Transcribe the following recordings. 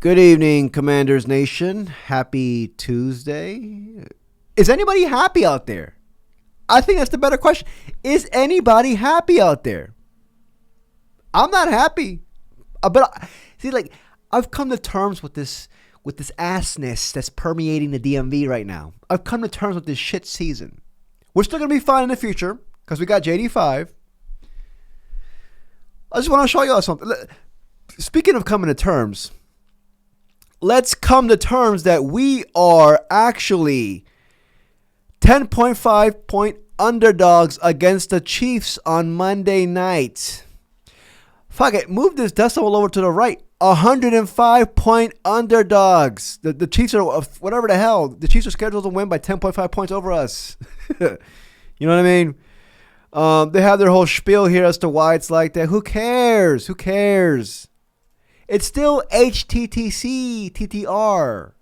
Good evening, Commanders Nation. Happy Tuesday. Is anybody happy out there? I think that's the better question. Is anybody happy out there? I'm not happy. But see, like, I've come to terms with this assness that's permeating the DMV right now. I've come to terms with this shit season. We're still going to be fine in the future because we got JD5. I just want to show you all something. Speaking of coming to terms, let's come to terms that we are actually 10.5 point underdogs against the Chiefs on Monday night. Fuck it, move this decimal over to the right. 105 point underdogs. The Chiefs are, whatever the hell, the Chiefs are scheduled to win by 10.5 points over us. You know what I mean? They have their whole spiel here as to why it's like that. Who cares? Who cares? It's still HTTC, TTR.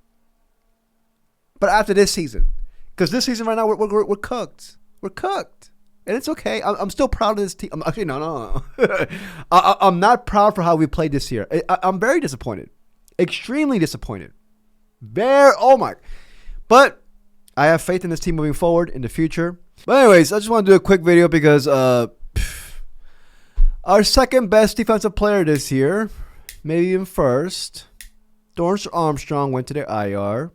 But after this season. Because this season right now, we're cooked. We're cooked. And it's okay. I'm still proud of this team. Actually, no. I'm not proud for how we played this year. I'm very disappointed. Extremely disappointed. Oh my. But I have faith in this team moving forward in the future. But anyways, I just want to do a quick video because our second best defensive player this year, maybe even first, Dorance Armstrong, went to the IR.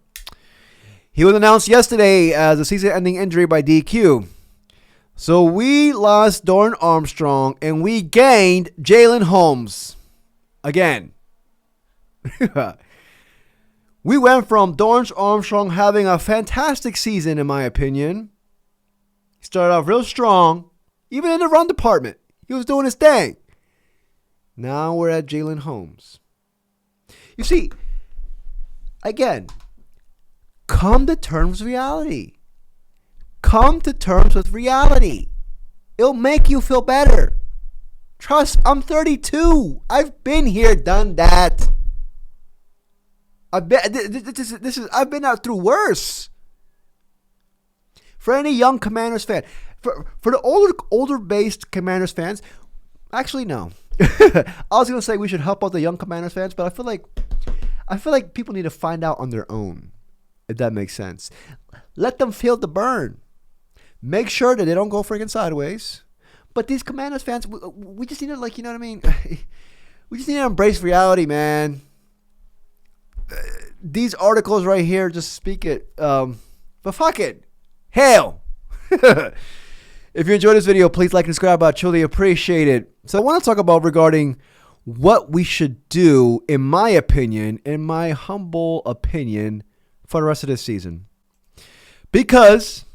He was announced yesterday as a season-ending injury by DQ. So we lost Dorance Armstrong and we gained Jalyn Holmes. Again. We went from Dorance Armstrong having a fantastic season, in my opinion. He started off real strong. Even in the run department. He was doing his thing. Now we're at Jalyn Holmes. You see, again, come to terms with reality. Come to terms with reality. It'll make you feel better. Trust, I'm 32. I've been here, done that. I've been out through worse. For any young Commanders fan, for the older based Commanders fans, actually no. I was gonna say we should help out the young Commanders fans, but I feel like people need to find out on their own, if that makes sense. Let them feel the burn. Make sure that they don't go freaking sideways. But these Commanders fans, we just need to, like, you know what I mean? We just need to embrace reality, man. These articles right here just speak it. But fuck it. Hail. If you enjoyed this video, please like and subscribe. I truly appreciate it. So I want to talk about regarding what we should do, in my opinion, in my humble opinion, for the rest of this season. Because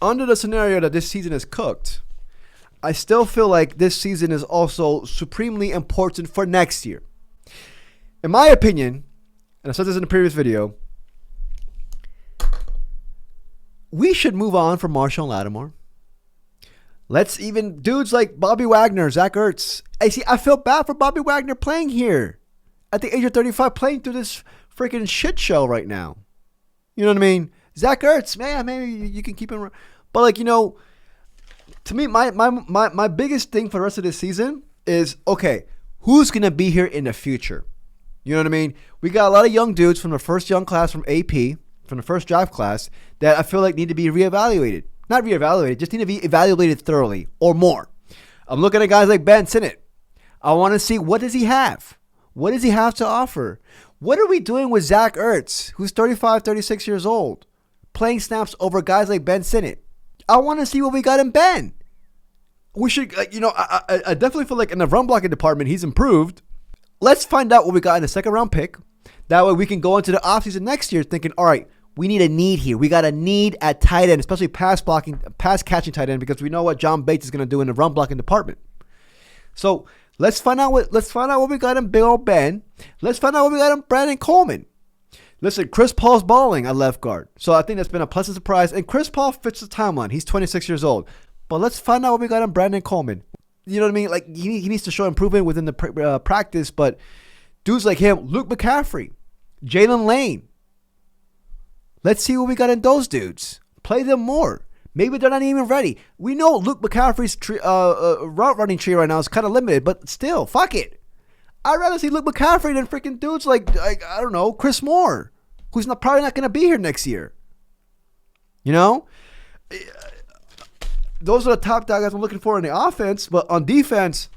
under the scenario that this season is cooked, I still feel like this season is also supremely important for next year. In my opinion, and I said this in the previous video, we should move on from Marshall Lattimore. Let's even dudes like Bobby Wagner, Zach Ertz. I feel bad for Bobby Wagner playing here at the age of 35, playing through this freaking shit show right now. You know what I mean? Zach Ertz, man, maybe you can keep him. But, like, you know, to me, my biggest thing for the rest of this season is, okay, who's going to be here in the future? You know what I mean? We got a lot of young dudes from the first young class from AP, from the first draft class, that I feel like need to be reevaluated. Not reevaluated, just need to be evaluated thoroughly or more. I'm looking at guys like Ben Sinnott. I want to see, what does he have? What does he have to offer? What are we doing with Zach Ertz, who's 35, 36 years old, playing snaps over guys like Ben Sinnott? I want to see what we got in Ben. We should, I definitely feel like in the run blocking department, he's improved. Let's find out what we got in the second round pick. That way we can go into the offseason next year thinking, all right, we need a need here. We got a need at tight end, especially pass catching tight end, because we know what John Bates is going to do in the run blocking department. So let's find out what we got in Big Old Ben. Let's find out what we got in Brandon Coleman. Listen, Chris Paul's balling at left guard. So I think that's been a pleasant surprise. And Chris Paul fits the timeline. He's 26 years old. But let's find out what we got in Brandon Coleman. You know what I mean? Like, he needs to show improvement within the practice. But dudes like him, Luke McCaffrey, Jalen Lane. Let's see what we got in those dudes. Play them more. Maybe they're not even ready. We know Luke McCaffrey's route running tree right now is kind of limited, but still, fuck it. I'd rather see Luke McCaffrey than freaking dudes like I don't know, Chris Moore, who's probably not going to be here next year. You know? Those are the top guys I'm looking for in the offense. But on defense,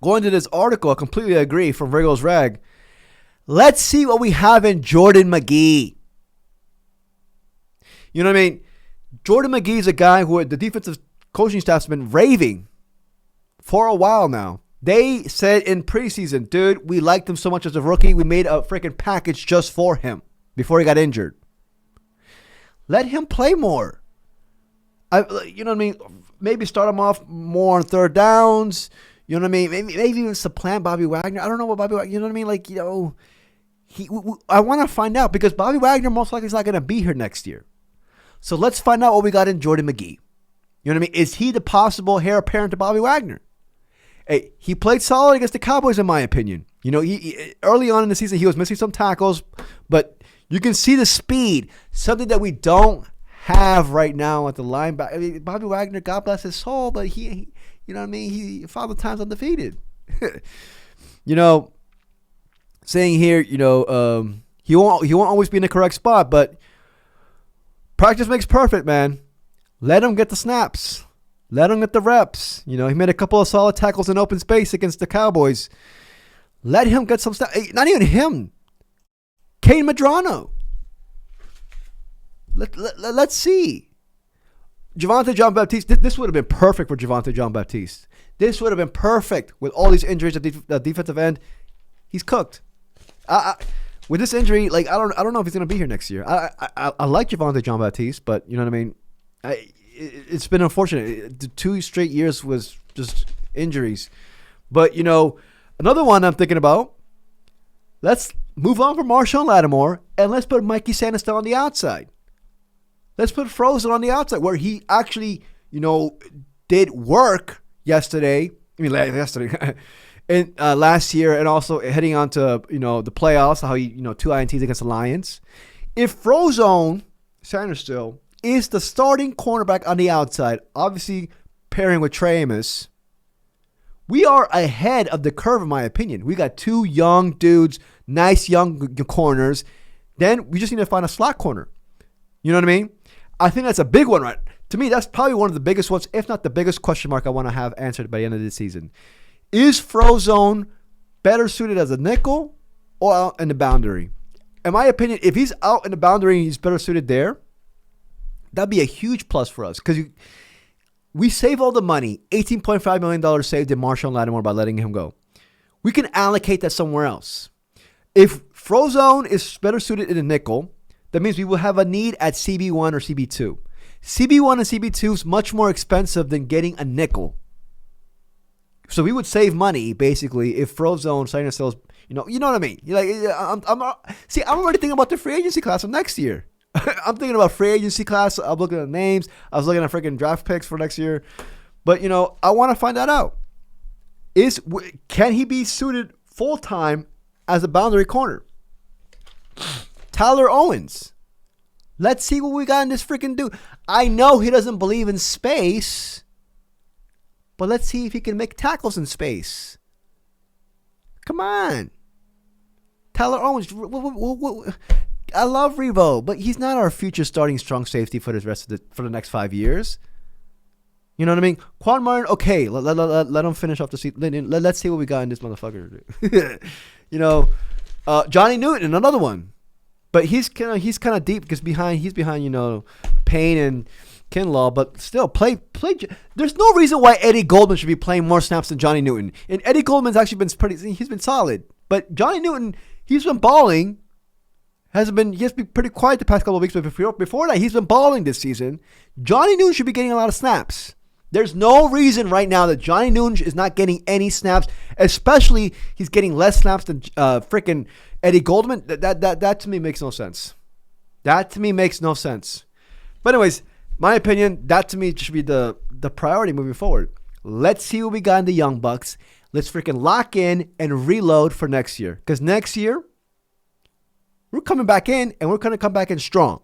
going to this article, I completely agree, from Virgo's Rag. Let's see what we have in Jordan McGee. You know what I mean? Jordan McGee is a guy who the defensive coaching staff's been raving for a while now. They said in preseason, dude, we liked him so much as a rookie, we made a freaking package just for him before he got injured. Let him play more. You know what I mean? Maybe start him off more on third downs. You know what I mean? Maybe even supplant Bobby Wagner. I don't know what Bobby Wagner, you know what I mean? Like, you know, I want to find out because Bobby Wagner most likely is not going to be here next year. So let's find out what we got in Jordan McGee. You know what I mean? Is he the possible heir apparent to Bobby Wagner? Hey, he played solid against the Cowboys, in my opinion. You know, he early on in the season, he was missing some tackles, but you can see the speed, something that we don't have right now at the linebacker. I mean, Bobby Wagner, God bless his soul, but he you know what I mean? He Father Time's undefeated. You know, saying here, you know, he won't always be in the correct spot, but practice makes perfect, man. Let him get the snaps. Let him get the reps. You know, he made a couple of solid tackles in open space against the Cowboys. Let him get some snaps. Not even him. Kane Medrano. Let's see. Javonte Jean-Baptiste. This would have been perfect for Javonte Jean-Baptiste. This would have been perfect with all these injuries at the defensive end. He's cooked. With this injury, like I don't know if he's gonna be here next year. I like Javonte Jean-Baptiste, but you know what I mean. It's been unfortunate. The 2 straight years was just injuries. But you know, another one I'm thinking about. Let's move on from Marshawn Lattimore and let's put Mikey Sandusky on the outside. Let's put Frozen on the outside where he actually, you know, did work yesterday. Yesterday. And last year, and also heading on to, you know, the playoffs, how he, you know, 2 INTs against the Lions. If Frozone Sanderstill is the starting cornerback on the outside, obviously pairing with Trey Amos, we are ahead of the curve, in my opinion. We got 2 young dudes, nice young corners. Then we just need to find a slot corner. You know what I mean? I think that's a big one, right? To me, that's probably one of the biggest ones, if not the biggest question mark I want to have answered by the end of the season. Is Frozone better suited as a nickel or out in the boundary? In my opinion, if he's out in the boundary and he's better suited there, that'd be a huge plus for us because we save all the money, $18.5 million saved in Marshawn Lattimore by letting him go. We can allocate that somewhere else. If Frozone is better suited in a nickel, that means we will have a need at CB1 or CB2. CB1 and CB2 is much more expensive than getting a nickel. So we would save money basically if Frozone signing sales, you know what I mean. You're like, I'm already thinking about the free agency class of next year. I'm thinking about free agency class. I'm looking at names. I was looking at freaking draft picks for next year, but you know I want to find that out. Can he be suited full time as a boundary corner? Tyler Owens. Let's see what we got in this freaking dude. I know he doesn't believe in space, but let's see if he can make tackles in space. Come on. Tyler Owens. I love Revo, but he's not our future starting strong safety for the next 5 years. You know what I mean? Quan Martin, okay, let him finish off the season. Let's see what we got in this motherfucker. You know, Johnny Newton, another one. But he's kind of deep because he's behind, you know, Payne and Kinlaw, but still play. There's no reason why Eddie Goldman should be playing more snaps than Johnny Newton. And Eddie Goldman's actually he's been solid. But Johnny Newton, he's been balling. He has been pretty quiet the past couple of weeks, but before that, he's been balling this season. Johnny Newton should be getting a lot of snaps. There's no reason right now that Johnny Newton is not getting any snaps, especially he's getting less snaps than freaking Eddie Goldman. That to me makes no sense. That to me makes no sense. But anyways, my opinion, that to me should be the priority moving forward. Let's see what we got in the Young Bucks. Let's freaking lock in and reload for next year. Because next year, we're coming back in, and we're going to come back in strong.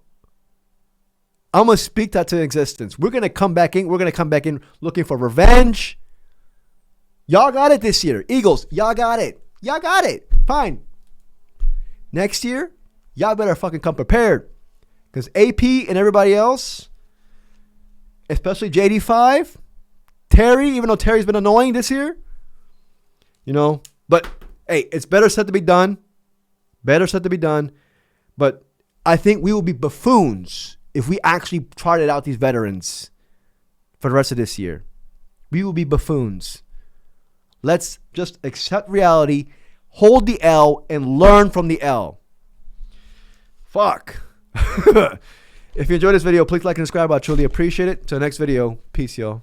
I'm going to speak that to existence. We're going to come back in. We're going to come back in looking for revenge. Y'all got it this year. Eagles, y'all got it. Y'all got it. Fine. Next year, y'all better fucking come prepared. Because AP and everybody else, especially JD5, Terry, even though Terry's been annoying this year, you know, but hey, it's better said to be done. Better said to be done. But I think we will be buffoons if we actually trotted out these veterans for the rest of this year. We will be buffoons. Let's just accept reality, hold the L, and learn from the L. Fuck. If you enjoyed this video, please like and subscribe. I truly appreciate it. Till the next video, peace, y'all.